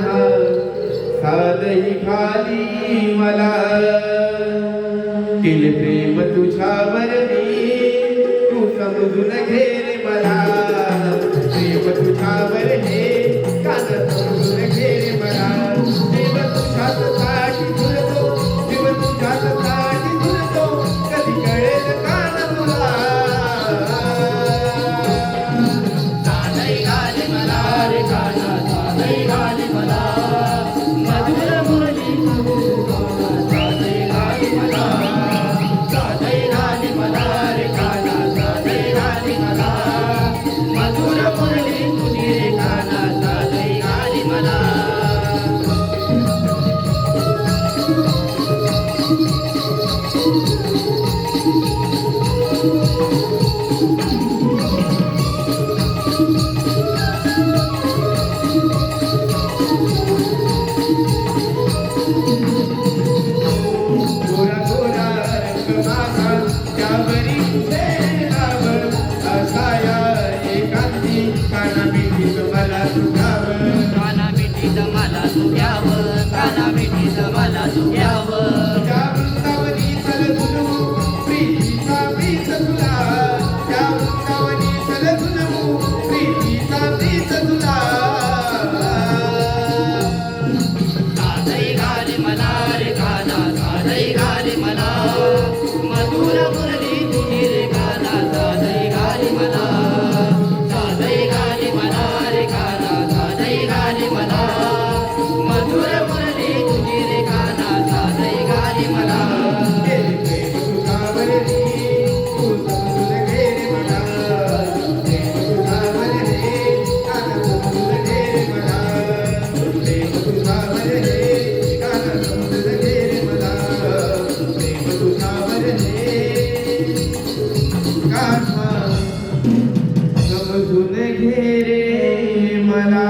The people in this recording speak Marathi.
कान्हा साधही खाली मला केले प्रेम तुझ्यावर मी तू समजून घे रे मला प्रेम तुझ्यावर हे कान्हा समजून घे रे मला जीव तुझ्याच साठी झुलतो जीव तुझ्याच साठी झुलतो कधी कळेल कान्हा तुला साधई घाली मला रे कान्हा साधई घाली मला मधुर मुरली साधई घाली मला साधई घाली मला रे कान्हा साधई घाली मला मधुर मुरली तुझी रे कान्हा साधई घाली मला गोरा गोरा रंग माझा त्यावरी तुझे नाव असाया एकांती काना मिठीत मला तुझ्यावर काना मिठीत मला तू घ्यावं काना मिठीत मला तू घ्यावं त्या वृंदावनी चल झुलवू प्रीतीचा प्रीत तुला त्या वृंदावनी चल झुलवू प्रीतीचा प्रीत तुला साधई घाली मला रे कान्हा साधई घाली मला मधुर मुरली तुझी रे कान्हा साधई घाली मला साधई घाली मला रे कान्हा साधई घाली मला मधुर मुरली तुझी रे कान्हा साधई घाली मला केले प्रेम तुझ्यावर रे तू समजून घे रे मला प्रेम तुझ्यावर रे कान्हा समजून घे रे मला प्रेम तुझ्यावर रे कान्हा समजून घे रे मला प्रेम तुझ्यावर रे कान्हा समजून घे रे मला